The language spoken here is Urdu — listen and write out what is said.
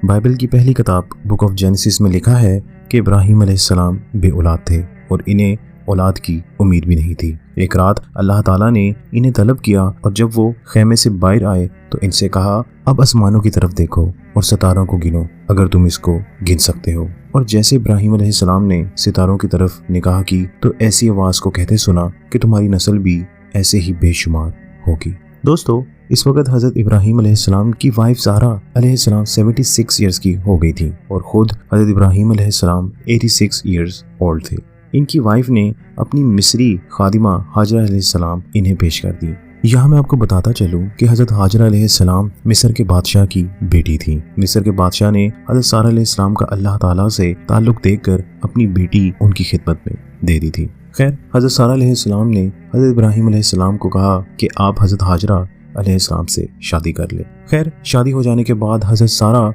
بائبل کی پہلی کتاب بک آف جینیسس میں لکھا ہے کہ ابراہیم علیہ السلام بے اولاد تھے اور انہیں اولاد کی امید بھی نہیں تھی۔ ایک رات اللہ تعالیٰ نے انہیں طلب کیا اور جب وہ خیمے سے باہر آئے تو ان سے کہا، اب آسمانوں کی طرف دیکھو اور ستاروں کو گنو اگر تم اس کو گن سکتے ہو۔ اور جیسے ابراہیم علیہ السلام نے ستاروں کی طرف نگاہ کی تو ایسی آواز کو کہتے سنا کہ تمہاری نسل بھی ایسے ہی بے شمار ہوگی۔ دوستو، اس وقت حضرت ابراہیم علیہ السلام کی وائف سارہ علیہ السلام 76 ایئرز کی ہو گئی تھی اور خود حضرت ابراہیم علیہ السلام 86 ایئرز اولڈ تھے۔ ان کی وائف نے اپنی مصری خادمہ ہاجرہ علیہ السلام انہیں پیش کر دی۔ یہاں میں آپ کو بتاتا چلوں کہ حضرت ہاجرہ علیہ السلام مصر کے بادشاہ کی بیٹی تھی۔ مصر کے بادشاہ نے حضرت سارہ علیہ السلام کا اللہ تعالیٰ سے تعلق دیکھ کر اپنی بیٹی ان کی خدمت میں دے دی تھی۔ خیر، حضرت سارہ علیہ السلام نے حضرت ابراہیم علیہ السلام کو کہا کہ آپ حضرت ہاجرہ علیہ السلام سے شادی کر لیں۔ خیر، شادی ہو جانے کے بعد حضرت سارہ